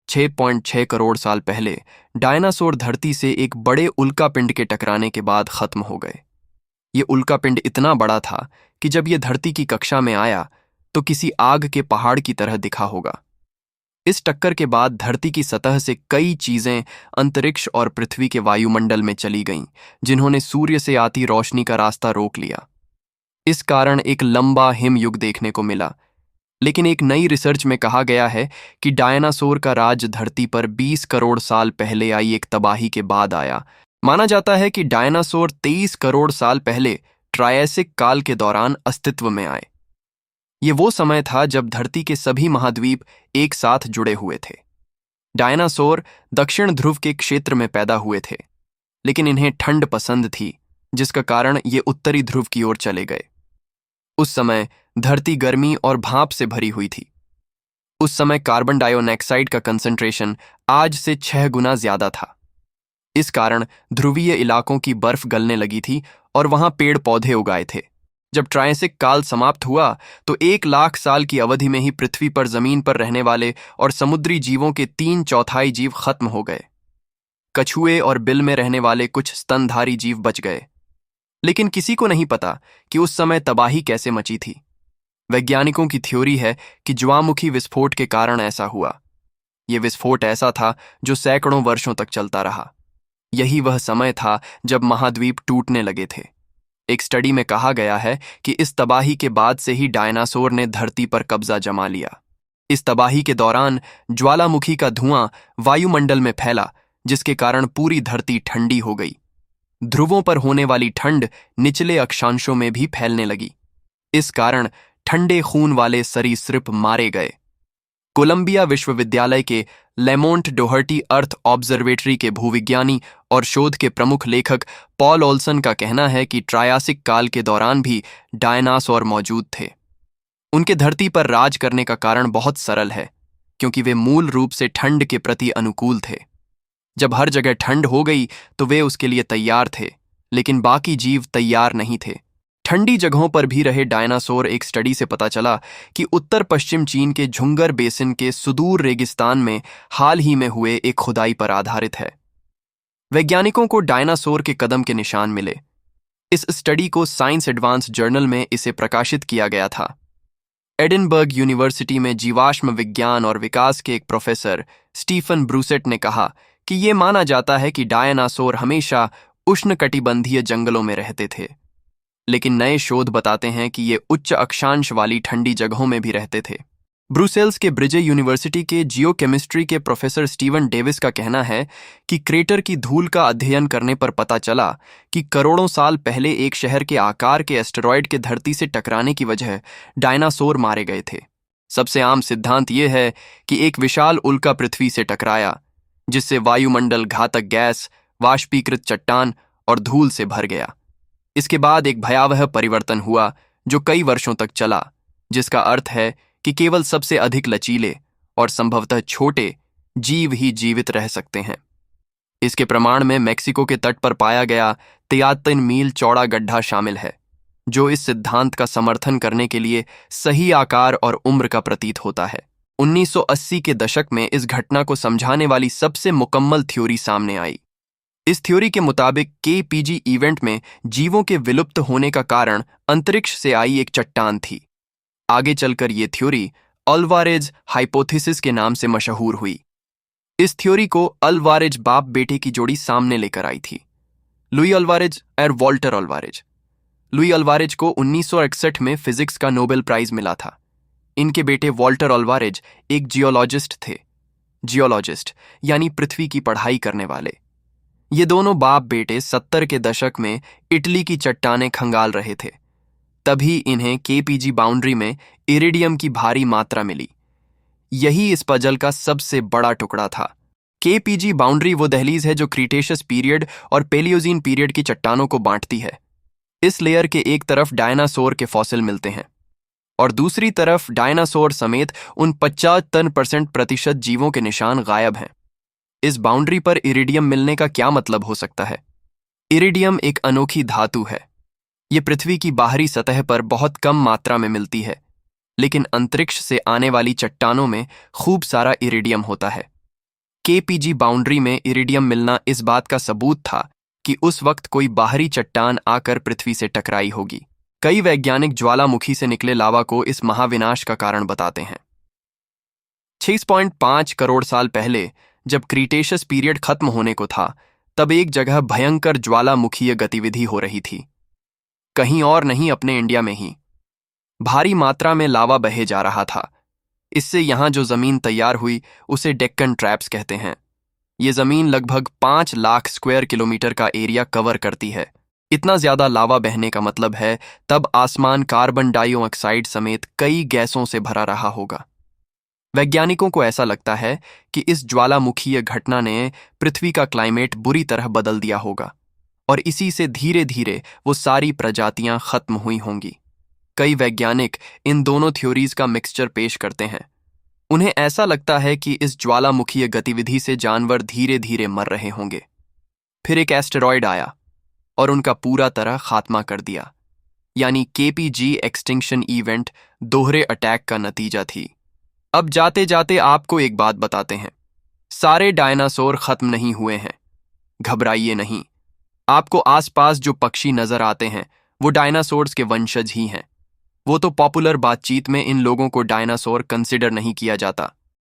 6.6 करोड़ साल पहले डायनासोर धरती से एक बड़े उल्कापिंड के टकराने के बाद खत्म हो गए। ये उल्कापिंड इतना बड़ा था कि जब ये धरती की कक्षा में आया तो किसी आग के पहाड़ की तरह दिखा होगा। इस टक्कर के बाद धरती की सतह से कई चीजें अंतरिक्ष और पृथ्वी के वायुमंडल में चली गईं, जिन्होंने सूर्य से आती रोशनी का रास्ता रोक लिया। इस कारण एक लंबा हिमयुग देखने को मिला। लेकिन एक नई रिसर्च में कहा गया है कि डायनासोर का राज धरती पर 20 करोड़ साल पहले आई एक तबाही के बाद आया। माना जाता है कि डायनासोर 23 करोड़ साल पहले ट्रायसिक काल के दौरान अस्तित्व में आए। ये वो समय था जब धरती के सभी महाद्वीप एक साथ जुड़े हुए थे। डायनासोर दक्षिण ध्रुव के क्षेत्र में पैदा हुए थे, लेकिन इन्हें ठंड पसंद थी, जिसका कारण ये उत्तरी ध्रुव की ओर चले गए। उस समय धरती गर्मी और भाप से भरी हुई थी। उस समय कार्बन डाइऑक्साइड का कंसंट्रेशन आज से 6 गुना ज्यादा था। इस कारण ध्रुवीय इलाकों की बर्फ गलने लगी थी और वहां पेड़ पौधे उगाए थे। जब ट्रायसिक काल समाप्त हुआ तो 1 लाख साल की अवधि में ही पृथ्वी पर जमीन पर रहने वाले और समुद्री जीवों के 3/4 जीव खत्म हो गए। कछुए और बिल में रहने वाले कुछ स्तनधारी जीव बच गए, लेकिन किसी को नहीं पता कि उस समय तबाही कैसे मची थी। वैज्ञानिकों की थ्योरी है कि ज्वालामुखी विस्फोट के कारण ऐसा हुआ। यह विस्फोट ऐसा था जो सैकड़ों वर्षों तक चलता रहा। यही वह समय था जब महाद्वीप टूटने लगे थे। एक स्टडी में कहा गया है कि इस तबाही के बाद से ही डायनासोर ने धरती पर कब्जा जमा लिया। इस तबाही के दौरान ज्वालामुखी का धुआं वायुमंडल में फैला, जिसके कारण पूरी धरती ठंडी हो गई। ध्रुवों पर होने वाली ठंड निचले अक्षांशों में भी फैलने लगी। इस कारण ठंडे खून वाले सरीसृप मारे गए। कोलंबिया विश्वविद्यालय के लेमोंट डोहर्टी अर्थ ऑब्जर्वेटरी के भूविज्ञानी और शोध के प्रमुख लेखक पॉल ओल्सन का कहना है कि ट्रायासिक काल के दौरान भी डायनासोर मौजूद थे। उनके धरती पर राज करने का कारण बहुत सरल है, क्योंकि वे मूल रूप से ठंड के प्रति अनुकूल थे। जब हर जगह ठंड हो गई तो वे उसके लिए तैयार थे, लेकिन बाकी जीव तैयार नहीं थे। ठंडी जगहों पर भी रहे डायनासोर। एक स्टडी से पता चला कि उत्तर पश्चिम चीन के झुंगर बेसिन के सुदूर रेगिस्तान में हाल ही में हुए एक खुदाई पर आधारित है। वैज्ञानिकों को डायनासोर के कदम के निशान मिले। इस स्टडी को साइंस एडवांस जर्नल में इसे प्रकाशित किया गया था। एडिनबर्ग यूनिवर्सिटी में जीवाश्म विज्ञान और विकास के एक प्रोफेसर स्टीफन ब्रूसेट ने कहा कि ये माना जाता है कि डायनासोर हमेशा उष्णकटिबंधीय जंगलों में रहते थे, लेकिन नए शोध बताते हैं कि ये उच्च अक्षांश वाली ठंडी जगहों में भी रहते थे। ब्रुसेल्स के ब्रिजे यूनिवर्सिटी के जियोकेमिस्ट्री के प्रोफेसर स्टीवन डेविस का कहना है कि क्रेटर की धूल का अध्ययन करने पर पता चला कि करोड़ों साल पहले एक शहर के आकार के एस्टेरॉयड के धरती से टकराने की वजह डायनासोर मारे गए थे। सबसे आम सिद्धांत यह है कि एक विशाल उल्का पृथ्वी से टकराया, जिससे वायुमंडल घातक गैस, वाष्पीकृत चट्टान और धूल से भर गया। इसके बाद एक भयावह परिवर्तन हुआ जो कई वर्षों तक चला, जिसका अर्थ है कि केवल सबसे अधिक लचीले और संभवतः छोटे जीव ही जीवित रह सकते हैं। इसके प्रमाण में मेक्सिको के तट पर पाया गया 73 मील चौड़ा गड्ढा शामिल है, जो इस सिद्धांत का समर्थन करने के लिए सही आकार और उम्र का प्रतीत होता है। 1980 के दशक में इस घटना को समझाने वाली सबसे मुकम्मल थ्योरी सामने आई। इस थ्योरी के मुताबिक केपीजी इवेंट में जीवों के विलुप्त होने का कारण अंतरिक्ष से आई एक चट्टान थी। आगे चलकर ये थ्योरी अल्वारेज हाइपोथेसिस के नाम से मशहूर हुई। इस थ्योरी को अल्वारेज बाप बेटे की जोड़ी सामने लेकर आई थी, लुई अल्वारेज और वॉल्टर अल्वारेज। लुई अल्वारेज को 1961 में फिजिक्स का नोबेल प्राइज मिला था। इनके बेटे वॉल्टर अल्वारेज एक जियोलॉजिस्ट थे। जियोलॉजिस्ट यानी पृथ्वी की पढ़ाई करने वाले। ये दोनों बाप बेटे 70 के दशक में इटली की चट्टानें खंगाल रहे थे। तभी इन्हें केपीजी बाउंड्री में इरिडियम की भारी मात्रा मिली। यही इस पजल का सबसे बड़ा टुकड़ा था। केपीजी बाउंड्री वो दहलीज है जो क्रीटेशियस पीरियड और पेलियोजीन पीरियड की चट्टानों को बांटती है। इस लेयर के एक तरफ डायनासोर के फॉसिल मिलते हैं और दूसरी तरफ डायनासोर समेत उन 75% जीवों के निशान गायब हैं। इस बाउंड्री पर इरिडियम मिलने का क्या मतलब हो सकता है? इरिडियम एक अनोखी धातु है। ये पृथ्वी की बाहरी सतह पर बहुत कम मात्रा में मिलती है, लेकिन अंतरिक्ष से आने वाली चट्टानों में खूब सारा इरिडियम होता है। केपीजी बाउंड्री में इरिडियम मिलना इस बात का सबूत था कि उस वक्त कोई बाहरी चट्टान आकर पृथ्वी से टकराई होगी। कई वैज्ञानिक ज्वालामुखी से निकले लावा को इस महाविनाश का कारण बताते हैं। 6.5 करोड़ साल पहले जब क्रीटेशियस पीरियड खत्म होने को था, तब एक जगह भयंकर ज्वालामुखीय गतिविधि हो रही थी। कहीं और नहीं, अपने इंडिया में ही भारी मात्रा में लावा बहे जा रहा था। इससे यहां जो जमीन तैयार हुई उसे डेक्कन ट्रैप्स कहते हैं। ये जमीन लगभग 5 लाख स्क्वायर किलोमीटर का एरिया कवर करती है। इतना ज्यादा लावा बहने का मतलब है तब आसमान कार्बन डाइऑक्साइड समेत कई गैसों से भरा रहा होगा। वैज्ञानिकों को ऐसा लगता है कि इस ज्वालामुखीय घटना ने पृथ्वी का क्लाइमेट बुरी तरह बदल दिया होगा और इसी से धीरे धीरे वो सारी प्रजातियां खत्म हुई होंगी। कई वैज्ञानिक इन दोनों थ्योरीज का मिक्सचर पेश करते हैं। उन्हें ऐसा लगता है कि इस ज्वालामुखीय गतिविधि से जानवर धीरे धीरे मर रहे होंगे। फिर एक एस्टेरॉयड आया और उनका पूरा तरह खात्मा कर दिया। यानी केपीजी एक्सटिंक्शन इवेंट दोहरे अटैक का नतीजा थी। अब जाते जाते आपको एक बात बताते हैं, सारे डायनासोर खत्म नहीं हुए हैं। घबराइए नहीं, आपको आसपास जो पक्षी नजर आते हैं वो डायनासोर्स के वंशज ही हैं। वो तो पॉपुलर बातचीत में इन लोगों को डायनासोर कंसिडर नहीं किया जाता।